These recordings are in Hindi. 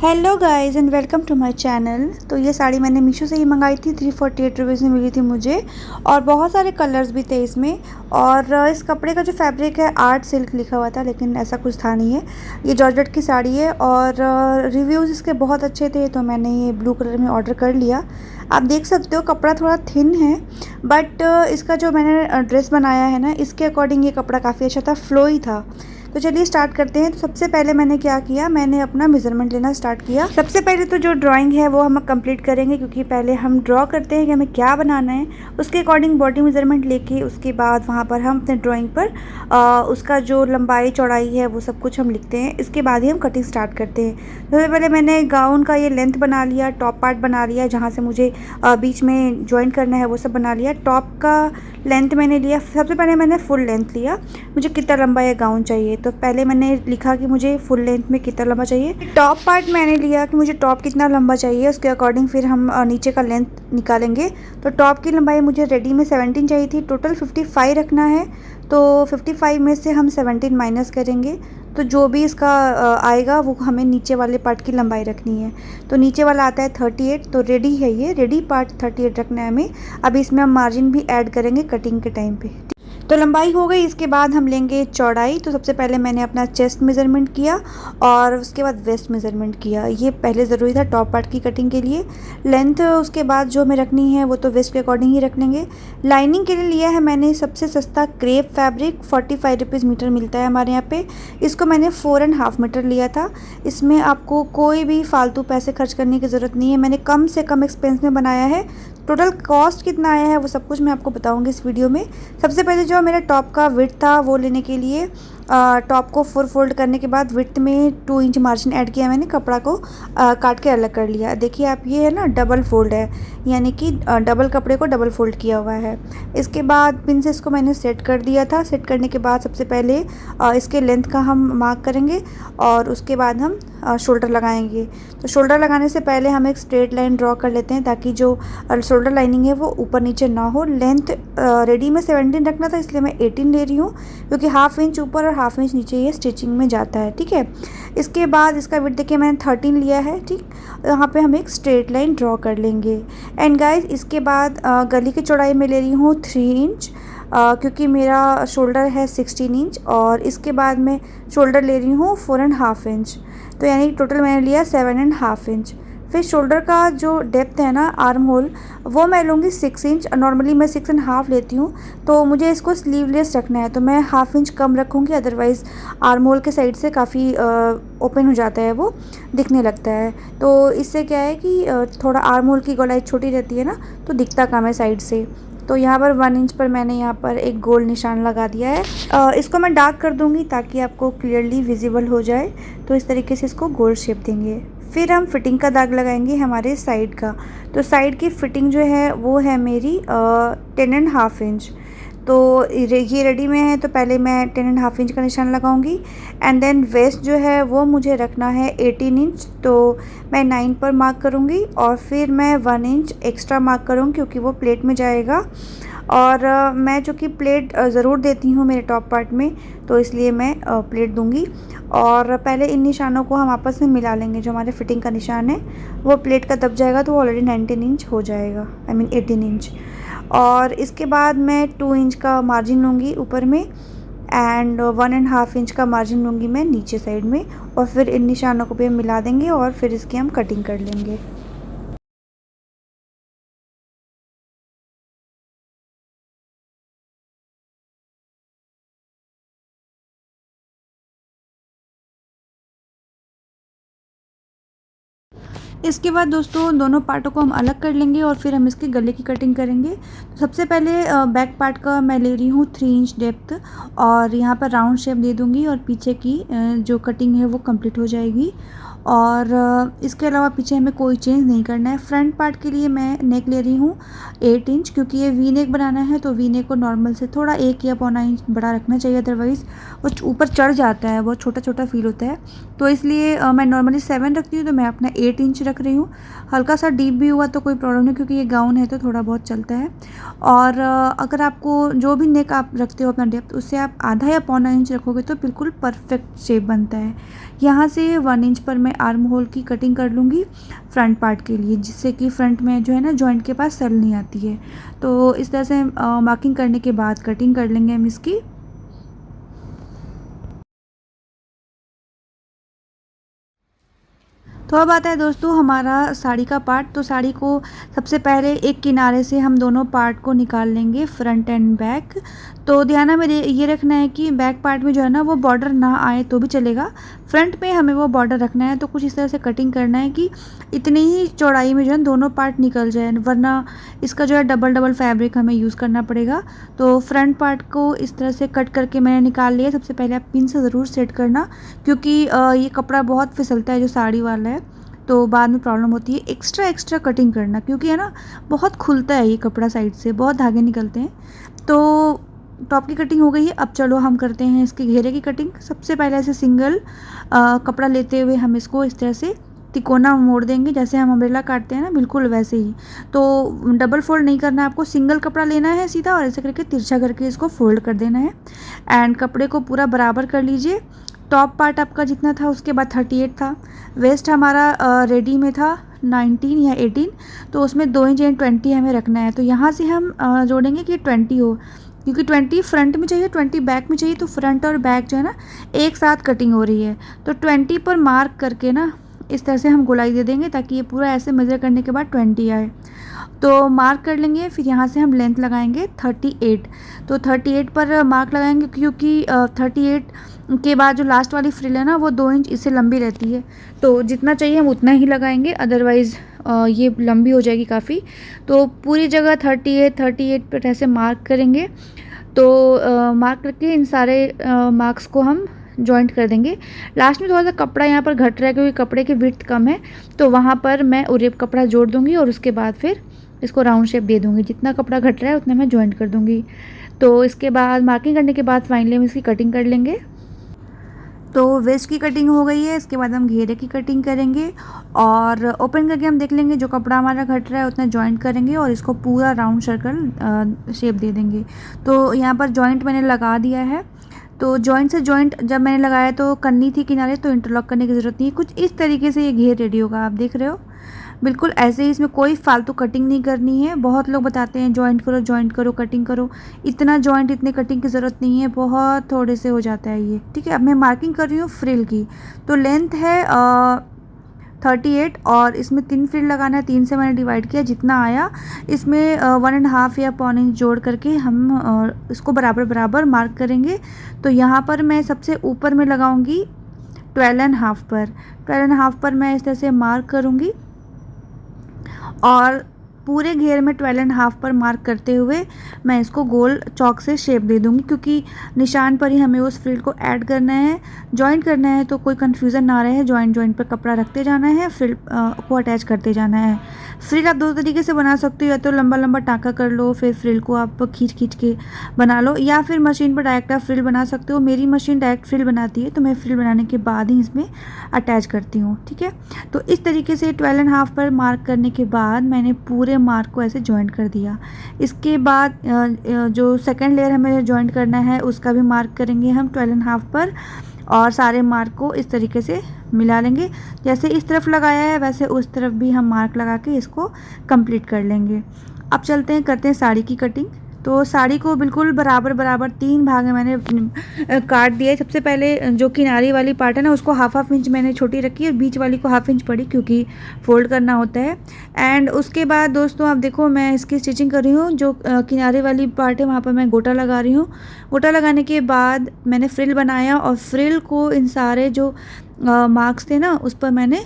Hello guys and welcome to my channel. तो ये साड़ी मैंने मीशो से ही मंगाई थी, 348 रुपीज़ में मिली थी मुझे और बहुत सारे कलर्स भी थे इसमें। और इस कपड़े का जो फैब्रिक है आर्ट सिल्क लिखा हुआ था, लेकिन ऐसा कुछ था नहीं है। ये जॉर्जेट की साड़ी है और रिव्यूज़ इसके बहुत अच्छे थे, तो मैंने ये ब्लू कलर में ऑर्डर कर लिया। आप देख सकते हो कपड़ा थोड़ा थिन है, बट इसका जो मैंने ड्रेस बनाया है ना, इसके अकॉर्डिंग ये कपड़ा काफ़ी अच्छा था, फ्लोई था। तो चलिए स्टार्ट करते हैं। तो सबसे पहले मैंने क्या किया, मैंने अपना मेज़रमेंट लेना स्टार्ट किया। सबसे पहले तो जो ड्राइंग है वो हम कंप्लीट करेंगे, क्योंकि पहले हम ड्रॉ करते हैं कि हमें क्या बनाना है, उसके अकॉर्डिंग बॉडी मेज़रमेंट लेके उसके बाद वहाँ पर हम अपने ड्राइंग पर उसका जो लंबाई चौड़ाई है वो सब कुछ हम लिखते हैं। इसके बाद ही हम कटिंग स्टार्ट करते हैं। सबसे पहले मैंने गाउन का ये लेंथ बना लिया, टॉप पार्ट बना लिया, जहाँ से मुझे बीच में ज्वाइन करना है वो सब बना लिया। टॉप का लेंथ मैंने लिया, सबसे पहले मैंने फुल लेंथ लिया, मुझे कितना लंबा ये गाउन चाहिए। तो पहले मैंने लिखा कि मुझे फुल लेंथ में कितना लंबा चाहिए। टॉप पार्ट मैंने लिया कि मुझे टॉप कितना लंबा चाहिए, उसके अकॉर्डिंग फिर हम नीचे का लेंथ निकालेंगे। तो टॉप की लंबाई मुझे रेडी में 17 चाहिए थी, टोटल 55 रखना है। तो 55 में से हम 17 माइनस करेंगे, तो जो भी इसका आएगा वो हमें नीचे वाले पार्ट की लंबाई रखनी है। तो नीचे वाला आता है 38, तो रेडी है, ये रेडी पार्ट 38 रखना है हमें। अभी इसमें हम मार्जिन भी ऐड करेंगे कटिंग के टाइम पे। तो लंबाई हो गई, इसके बाद हम लेंगे चौड़ाई। तो सबसे पहले मैंने अपना चेस्ट मेज़रमेंट किया और उसके बाद वेस्ट मेज़रमेंट किया, ये पहले ज़रूरी था टॉप पार्ट की कटिंग के लिए। लेंथ उसके बाद जो हमें रखनी है वो तो वेस्ट के अकॉर्डिंग ही रख लेंगे। लाइनिंग के लिए लिया है मैंने सबसे सस्ता क्रेप फैब्रिक, 45 रुपीज़ मीटर मिलता है हमारे यहाँ पे। इसको मैंने 4.5 मीटर लिया था। इसमें आपको कोई भी फालतू पैसे खर्च करने की ज़रूरत नहीं है, मैंने कम से कम एक्सपेंस में बनाया है। टोटल कॉस्ट कितना आया है वो सब कुछ मैं आपको बताऊंगी इस वीडियो में। सबसे पहले जो मेरा टॉप का विड्थ था वो लेने के लिए टॉप को 4 फोल्ड करने के बाद विड्थ में 2 इंच मार्जिन ऐड किया, मैंने कपड़ा को काट के अलग कर लिया। देखिए आप, ये है ना डबल फोल्ड है, यानी कि डबल कपड़े को डबल फोल्ड किया हुआ है। इसके बाद पिन से इसको मैंने सेट कर दिया था। सेट करने के बाद सबसे पहले इसके लेंथ का हम मार्क करेंगे और उसके बाद हम शोल्डर लगाएंगे। तो शोल्डर लगाने से पहले हम एक स्ट्रेट लाइन ड्रॉ कर लेते हैं, ताकि जो शोल्डर लाइनिंग है वो ऊपर नीचे ना हो। लेंथ रेडी में 17 रखना था, इसलिए मैं 18 ले रही हूँ, क्योंकि हाफ इंच ऊपर और हाफ इंच नीचे ये स्टिचिंग में जाता है, ठीक है। इसके बाद इसका विड्थ देखिए मैंने 13 लिया है, ठीक। यहाँ पे हम एक स्ट्रेट लाइन ड्रॉ कर लेंगे। एंड गाइज इसके बाद गली की चौड़ाई में ले रही हूँ 3 इंच, क्योंकि मेरा शोल्डर है 16 इंच, और इसके बाद मैं शोल्डर ले रही हूँ 4.5 इंच, तो यानी टोटल मैंने लिया 7.5 इंच। फिर शोल्डर का जो डेप्थ है ना, आर्म होल, वो मैं लूँगी 6 इंच। नॉर्मली मैं 6.5 लेती हूँ, तो मुझे इसको स्लीवलेस रखना है, तो मैं हाफ इंच कम रखूँगी, अदरवाइज़ आर्म होल के साइड से काफ़ी ओपन हो जाता है, वो दिखने लगता है। तो इससे क्या है कि थोड़ा आर्म होल की गोलाई छोटी रहती है ना, तो दिखता कम है साइड से। तो यहाँ पर 1 इंच पर मैंने यहाँ पर एक गोल निशान लगा दिया है। इसको मैं डार्क कर दूँगी ताकि आपको क्लियरली विजिबल हो जाए। तो इस तरीके से इसको गोल शेप देंगे। फिर हम फिटिंग का दाग लगाएंगे हमारे साइड का। तो साइड की फिटिंग जो है वो है मेरी 10.5 इंच। तो ये रेडी में है, तो पहले मैं 10.5 इंच का निशान लगाऊंगी। एंड देन वेस्ट जो है वो मुझे रखना है 18 इंच, तो मैं 9 पर मार्क करूंगी और फिर मैं 1 इंच एक्स्ट्रा मार्क करूंगी, क्योंकि वो प्लेट में जाएगा। और मैं जो कि प्लेट ज़रूर देती हूँ मेरे टॉप पार्ट में, तो इसलिए मैं प्लेट दूंगी। और पहले इन निशानों को हम आपस में मिला लेंगे। जो हमारे फिटिंग का निशान है वो प्लेट का दब जाएगा, तो वो ऑलरेडी 19 इंच हो जाएगा, आई मीन 18 इंच। और इसके बाद मैं 2 इंच का मार्जिन लूँगी ऊपर में, एंड 1.5 इंच का मार्जिन लूँगी मैं नीचे साइड में, और फिर इन निशानों को भी हम मिला देंगे और फिर इसकी हम कटिंग कर लेंगे। इसके बाद दोस्तों दोनों पार्टों को हम अलग कर लेंगे और फिर हम इसके गले की कटिंग करेंगे। तो सबसे पहले बैक पार्ट का मैं ले रही हूँ 3 इंच डेप्थ और यहाँ पर राउंड शेप दे दूँगी और पीछे की जो कटिंग है वो कंप्लीट हो जाएगी। और इसके अलावा पीछे हमें कोई चेंज नहीं करना है। फ्रंट पार्ट के लिए मैं नेक ले रही हूँ 8 इंच, क्योंकि ये वी नेक बनाना है तो वी नेक को नॉर्मल से थोड़ा 1 या पौना इंच बड़ा रखना चाहिए, अदरवाइज़ वो ऊपर चढ़ जाता है, बहुत छोटा छोटा फील होता है। तो इसलिए मैं नॉर्मली 7 रखती हूँ, तो मैं अपना 8 इंच रख रही हूँ। हल्का सा डीप भी हुआ तो कोई प्रॉब्लम नहीं, क्योंकि ये गाउन है तो थोड़ा बहुत चलता है। और अगर आपको जो भी नेक आप रखते हो अपना डेप्थ, उससे आप आधा या पौना इंच रखोगे तो बिल्कुल परफेक्ट शेप बनता है। यहाँ से 1 इंच पर मैं आर्म होल की कटिंग कर लूँगी फ्रंट पार्ट के लिए, जिससे कि फ्रंट में जो है ना जॉइंट के पास सल नहीं आती है। तो इस तरह से मार्किंग करने के बाद कटिंग कर लेंगे हम इसकी। तो अब आता है दोस्तों हमारा साड़ी का पार्ट। तो साड़ी को सबसे पहले एक किनारे से हम दोनों पार्ट को निकाल लेंगे, फ्रंट एंड बैक। तो ध्यान में ये रखना है कि बैक पार्ट में जो है ना वो बॉर्डर ना आए तो भी चलेगा, फ्रंट में हमें वो बॉर्डर रखना है। तो कुछ इस तरह से कटिंग करना है कि इतनी ही चौड़ाई में जो है दोनों पार्ट निकल जाए, वरना इसका जो है डबल डबल फैब्रिक हमें यूज़ करना पड़ेगा। तो फ्रंट पार्ट को इस तरह से कट करके मैंने निकाल लिया। सबसे पहले आप पिन से ज़रूर सेट करना, क्योंकि ये कपड़ा बहुत फिसलता है जो साड़ी वाला है, तो बाद में प्रॉब्लम होती है। एक्स्ट्रा कटिंग करना, क्योंकि है ना बहुत खुलता है ये कपड़ा, साइड से बहुत धागे निकलते हैं। तो टॉप की कटिंग हो गई है। अब चलो हम करते हैं इसके घेरे की कटिंग। सबसे पहले ऐसे सिंगल कपड़ा लेते हुए हम इसको इस तरह से तिकोना मोड़ देंगे, जैसे हम अम्ब्रेला काटते हैं ना, बिल्कुल वैसे ही। तो डबल फोल्ड नहीं करना है आपको, सिंगल कपड़ा लेना है सीधा और ऐसे करके तिरछा करके इसको फोल्ड कर देना है। एंड कपड़े को पूरा बराबर कर लीजिए। टॉप पार्ट आपका जितना था उसके बाद 38 था, वेस्ट हमारा रेडी में था 19 या 18, तो उसमें 2 इंच एंड 20 हमें रखना है। तो यहाँ से हम जोड़ेंगे कि 20 हो, क्योंकि 20 फ्रंट में चाहिए, 20 बैक में चाहिए। तो फ्रंट और बैक जो है ना एक साथ कटिंग हो रही है, तो 20 पर मार्क करके ना इस तरह से हम गोलाई दे देंगे, ताकि ये पूरा ऐसे मेज़र करने के बाद 20 आए। तो मार्क कर लेंगे। फिर यहाँ से हम लेंथ लगाएंगे 38। तो 38 पर मार्क लगाएंगे, क्योंकि 38 के बाद जो लास्ट वाली फ्रिल है ना वो 2 इंच इससे लंबी रहती है। तो जितना चाहिए हम उतना ही लगाएंगे, अदरवाइज़ ये लंबी हो जाएगी काफ़ी। तो पूरी जगह 38 पर ऐसे मार्क करेंगे। तो मार्क करके इन सारे मार्क्स को हम जॉइंट कर देंगे। लास्ट में थोड़ा सा कपड़ा यहाँ पर घट रहा है, क्योंकि कपड़े की विड्थ कम है, तो वहाँ पर मैं उरेप कपड़ा जोड़ दूँगी और उसके बाद फिर इसको राउंड शेप दे दूँगी। जितना कपड़ा घट रहा है उतना मैं जॉइंट कर दूँगी। तो इसके बाद मार्किंग करने के बाद फाइनली हम इसकी कटिंग कर लेंगे। तो वेस्ट की कटिंग हो गई है। इसके बाद हम घेरे की कटिंग करेंगे और ओपन करके हम देख लेंगे जो कपड़ा हमारा घट रहा है उतना जॉइंट करेंगे और इसको पूरा राउंड सर्कल शेप दे देंगे। तो यहाँ पर जॉइंट मैंने लगा दिया है। तो जॉइंट से जॉइंट जब मैंने लगाया तो करनी थी किनारे, तो इंटरलॉक करने की ज़रूरत नहीं है। कुछ इस तरीके से ये घेर रेडी होगा, आप देख रहे हो, बिल्कुल ऐसे ही। इसमें कोई फालतू कटिंग नहीं करनी है। बहुत लोग बताते हैं जॉइंट करो कटिंग करो, इतना जॉइंट इतने कटिंग की ज़रूरत नहीं है, बहुत थोड़े से हो जाता है ये, ठीक है। अब मैं मार्किंग कर रही हूँ फ्रिल की। तो लेंथ है 38 और इसमें 3 फ्रिल लगाना है। 3 से मैंने डिवाइड किया, जितना आया इसमें 1.5 या पौन इंच जोड़ करके हम इसको बराबर बराबर मार्क करेंगे। तो यहाँ पर मैं सबसे ऊपर में लगाऊंगी 12.5 पर। 12.5 पर मैं इस तरह से मार्क करूँगी और पूरे घेर में 12.5 पर मार्क करते हुए मैं इसको गोल चौक से शेप दे दूँगी, क्योंकि निशान पर ही हमें उस फ्रिल को ऐड करना है, जॉइंट करना है, तो कोई कन्फ्यूज़न ना रहे। जॉइंट पर कपड़ा रखते जाना है, फ्रिल को अटैच करते जाना है। फ्रिल आप 2 तरीके से बना सकते हो, या तो लंबा लंबा टाँका कर लो, फिर फ्रिल को आप खींच के बना लो, या फिर मशीन पर डायरेक्ट आप फ्रिल बना सकते हो। मेरी मशीन डायरेक्ट फ्रिल बनाती है, तो मैं फ्रिल बनाने के बाद ही इसमें अटैच करती हूँ, ठीक है। तो इस तरीके से 12.5 पर मार्क करने के बाद मैंने पूरे मार्क को ऐसे जॉइंट कर दिया। इसके बाद जो सेकंड लेयर हमें जॉइंट करना है उसका भी मार्क करेंगे हम 12.5 पर, और सारे मार्क को इस तरीके से मिला लेंगे। जैसे इस तरफ लगाया है वैसे उस तरफ भी हम मार्क लगा के इसको कंप्लीट कर लेंगे। अब चलते हैं, करते हैं साड़ी की कटिंग। तो साड़ी को बिल्कुल बराबर बराबर 3 भाग में मैंने काट दिया है। सबसे पहले जो किनारी वाली पार्ट है ना, उसको हाफ इंच मैंने छोटी रखी है और बीच वाली को हाफ इंच पड़ी, क्योंकि फोल्ड करना होता है। एंड उसके बाद दोस्तों आप देखो, मैं इसकी स्टिचिंग कर रही हूँ। जो किनारे वाली पार्ट है वहाँ पर मैं गोटा लगा रही हूँ। गोटा लगाने के बाद मैंने फ्रिल बनाया और फ्रिल को इन सारे जो मार्क्स थे ना, उस पर मैंने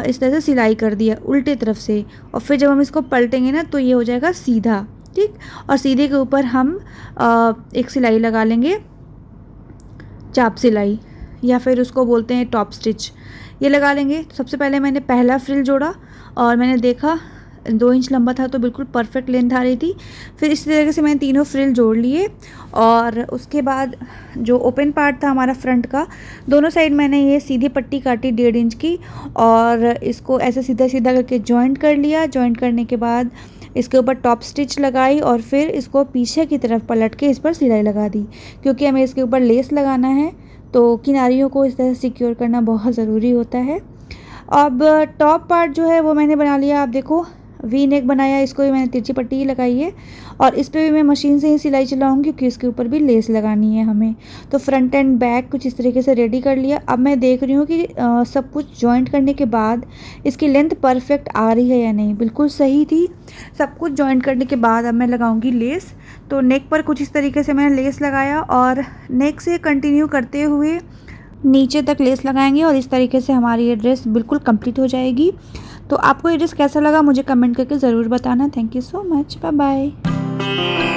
इस तरह से सिलाई कर दिया उल्टे तरफ से। और फिर जब हम इसको पलटेंगे ना, तो ये हो जाएगा सीधा, ठीक। और सीधे के ऊपर हम एक सिलाई लगा लेंगे, चाप सिलाई, या फिर उसको बोलते हैं टॉप स्टिच, ये लगा लेंगे। तो सबसे पहले मैंने पहला फ्रिल जोड़ा और मैंने देखा 2 इंच लंबा था, तो बिल्कुल परफेक्ट लेंथ आ रही थी। फिर इस तरीके से मैंने तीनों फ्रिल जोड़ लिए और उसके बाद जो ओपन पार्ट था हमारा फ्रंट का, दोनों साइड मैंने ये सीधी पट्टी काटी 1.5 इंच की और इसको ऐसे सीधा सीधा करके जॉइंट कर लिया। जॉइंट करने के बाद इसके ऊपर टॉप स्टिच लगाई और फिर इसको पीछे की तरफ पलट के इस पर सिलाई लगा दी, क्योंकि हमें इसके ऊपर लेस लगाना है। तो किनारियों को इस तरह सिक्योर करना बहुत ज़रूरी होता है। अब टॉप पार्ट जो है वो मैंने बना लिया। आप देखो, वी नेक बनाया, इसको भी मैंने तिरछी पट्टी ही लगाई है और इस पे भी मैं मशीन से ही सिलाई चलाऊंगी, क्योंकि इसके ऊपर भी लेस लगानी है हमें। तो फ्रंट एंड बैक कुछ इस तरीके से रेडी कर लिया। अब मैं देख रही हूँ कि सब कुछ जॉइंट करने के बाद इसकी लेंथ परफेक्ट आ रही है या नहीं। बिल्कुल सही थी। सब कुछ जॉइंट करने के बाद अब मैं लगाऊंगी लेस। तो नेक पर कुछ इस तरीके से मैंने लेस लगाया और नेक से कंटिन्यू करते हुए नीचे तक लेस लगाएंगे और इस तरीके से हमारी ये ड्रेस बिल्कुल कंप्लीट हो जाएगी। तो आपको ये ड्रेस कैसा लगा मुझे कमेंट करके ज़रूर बताना। Thank you so much, bye bye.